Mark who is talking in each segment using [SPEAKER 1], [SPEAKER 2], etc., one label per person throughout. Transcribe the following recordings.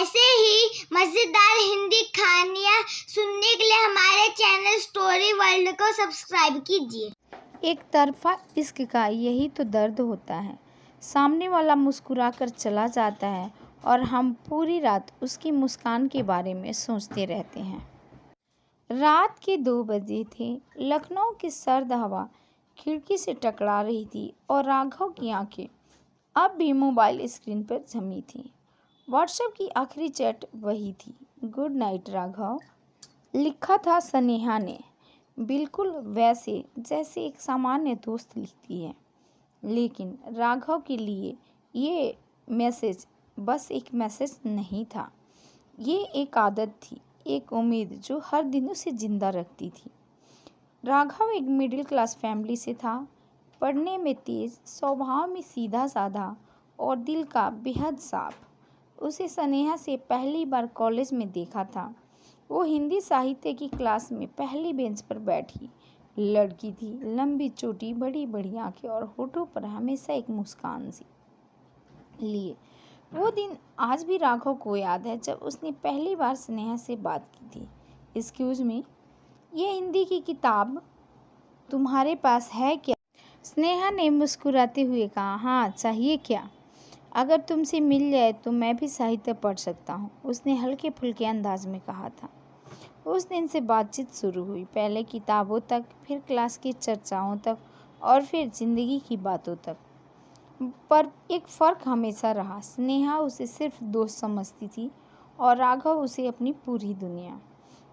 [SPEAKER 1] ऐसे ही मज़ेदार हिंदी कहानियाँ सुनने के लिए हमारे चैनल स्टोरी वर्ल्ड को सब्सक्राइब कीजिए।
[SPEAKER 2] एक तरफा इश्क का यही तो दर्द होता है। सामने वाला मुस्कुराकर चला जाता है और हम पूरी रात उसकी मुस्कान के बारे में सोचते रहते हैं। रात के 2 बजे थे। लखनऊ की सर्द हवा खिड़की से टकरा रही थी और राघव की आंखें अब भी मोबाइल स्क्रीन पर जमी थीं। व्हाट्सएप की आखिरी चैट वही थी। गुड नाइट राघव, लिखा था स्नेहा ने, बिल्कुल वैसे जैसे एक सामान्य दोस्त लिखती है। लेकिन राघव के लिए ये मैसेज बस एक मैसेज नहीं था, ये एक आदत थी, एक उम्मीद जो हर दिन उसे जिंदा रखती थी। राघव एक मिडिल क्लास फैमिली से था, पढ़ने में तेज, स्वभाव में सीधा साधा और दिल का बेहद साफ। उसे स्नेहा से पहली बार कॉलेज में देखा था। वो हिंदी साहित्य की क्लास में पहली बेंच पर बैठी लड़की थी। लंबी चोटी, बड़ी बड़ी आंखें और होठों पर हमेशा एक मुस्कान सी लिए। वो दिन आज भी राघव को याद है जब उसने पहली बार स्नेहा से बात की थी। एक्सक्यूज मी, ये हिंदी की किताब तुम्हारे पास है क्या? स्नेहा ने मुस्कुराते हुए कहा, हाँ, चाहिए क्या? अगर तुमसे मिल जाए तो मैं भी साहित्य पढ़ सकता हूँ, उसने हल्के फुल्के अंदाज में कहा था। उस दिन से बातचीत शुरू हुई, पहले किताबों तक, फिर क्लास की चर्चाओं तक और फिर जिंदगी की बातों तक। पर एक फ़र्क हमेशा रहा, स्नेहा उसे सिर्फ दोस्त समझती थी और राघव उसे अपनी पूरी दुनिया।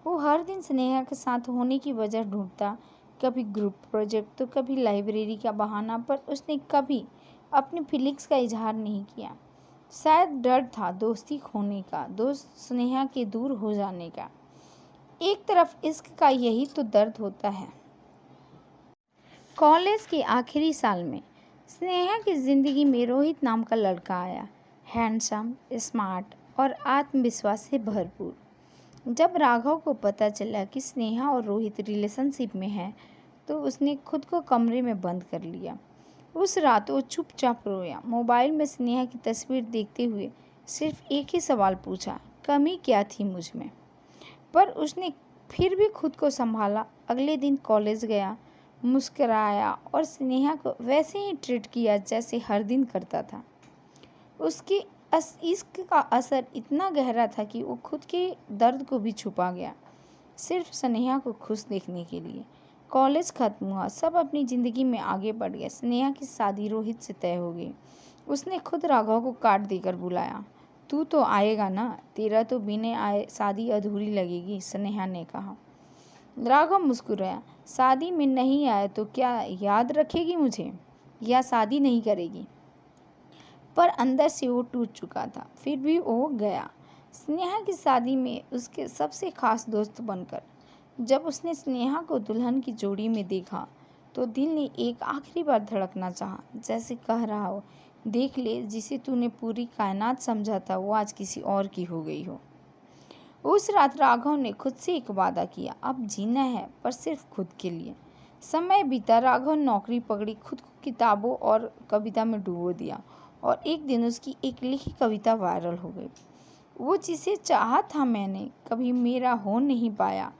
[SPEAKER 2] वो हर दिन स्नेहा के साथ होने की वजह ढूंढता, कभी ग्रुप प्रोजेक्ट तो कभी लाइब्रेरी का बहाना, पर उसने कभी अपनी फीलिंग्स का इजहार नहीं किया। शायद डर था दोस्ती खोने का, दोस्त स्नेहा के दूर हो जाने का। एक तरफ इश्क का यही तो दर्द होता है। कॉलेज के आखिरी साल में स्नेहा की ज़िंदगी में रोहित नाम का लड़का आया, हैंडसम, स्मार्ट और आत्मविश्वास से भरपूर। जब राघव को पता चला कि स्नेहा और रोहित रिलेशनशिप में है तो उसने खुद को कमरे में बंद कर लिया। उस रात वो चुपचाप रोया, मोबाइल में स्नेहा की तस्वीर देखते हुए सिर्फ एक ही सवाल पूछा, कमी क्या थी मुझ में? पर उसने फिर भी खुद को संभाला। अगले दिन कॉलेज गया, मुस्कराया और स्नेहा को वैसे ही ट्रीट किया जैसे हर दिन करता था। उसके इश्क का असर इतना गहरा था कि वो खुद के दर्द को भी छुपा गया, सिर्फ स्नेहा को खुश देखने के लिए। कॉलेज खत्म हुआ, सब अपनी ज़िंदगी में आगे बढ़ गए। स्नेहा की शादी रोहित से तय हो गई। उसने खुद राघव को कार्ड देकर बुलाया। तू तो आएगा ना, तेरा तो बिना आए शादी अधूरी लगेगी, स्नेहा ने कहा। राघव मुस्कुराया, शादी में नहीं आए तो क्या याद रखेगी मुझे या शादी नहीं करेगी? पर अंदर से वो टूट चुका था। फिर भी वो गया, स्नेहा की शादी में उसके सबसे खास दोस्त बनकर। जब उसने स्नेहा को दुल्हन की जोड़ी में देखा तो दिल ने एक आखिरी बार धड़कना चाहा, जैसे कह रहा हो, देख ले, जिसे तूने पूरी कायनात समझा था वो आज किसी और की हो गई हो। उस रात राघव ने खुद से एक वादा किया, अब जीना है पर सिर्फ खुद के लिए। समय बीता, राघव नौकरी पकड़ी, खुद को किताबों और कविता में डुबो दिया और एक दिन उसकी एक लिखी कविता वायरल हो गई। वो जिसे चाहा था मैंने कभी मेरा हो नहीं पाया,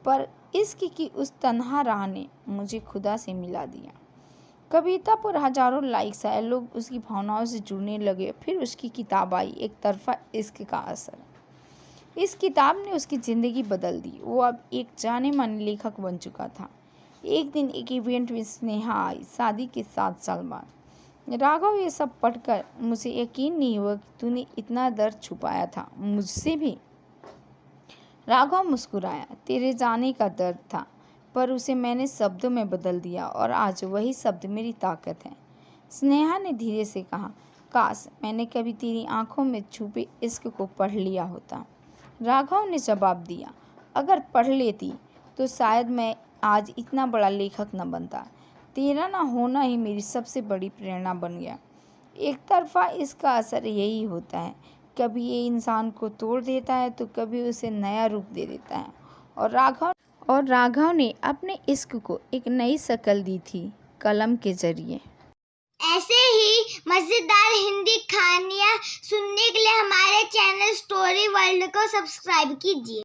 [SPEAKER 2] पर इश्क की उस तन्हा राह ने मुझे खुदा से मिला दिया। कविता पर हजारों लाइक्स आए, लोग उसकी भावनाओं से जुड़ने लगे। फिर उसकी किताब आई, एक तरफा इश्क का असर। इस किताब ने उसकी ज़िंदगी बदल दी। वो अब एक जाने माने लेखक बन चुका था। एक दिन एक इवेंट में स्नेहा आई, शादी के 7 साल बाद। राघव, ये सब पढ़कर मुझे यकीन नहीं हुआ कि तूने इतना दर्द छुपाया था, मुझसे भी। राघव मुस्कुराया, तेरे जाने का दर्द था, पर उसे मैंने शब्दों में बदल दिया और आज वही शब्द मेरी ताकत है। स्नेहा ने धीरे से कहा, काश मैंने कभी तेरी आंखों में छुपे इश्क को पढ़ लिया होता। राघव ने जवाब दिया, अगर पढ़ लेती तो शायद मैं आज इतना बड़ा लेखक न बनता। तेरा ना होना ही मेरी सबसे बड़ी प्रेरणा बन गया। एक तरफा इसका असर यही होता है, कभी ये इंसान को तोड़ देता है तो कभी उसे नया रूप दे देता है। और राघव ने अपने इश्क को एक नई शक्ल दी थी, कलम के जरिए।
[SPEAKER 1] ऐसे ही मज़ेदार हिंदी कहानियाँ सुनने के लिए हमारे चैनल स्टोरी वर्ल्ड को सब्सक्राइब कीजिए।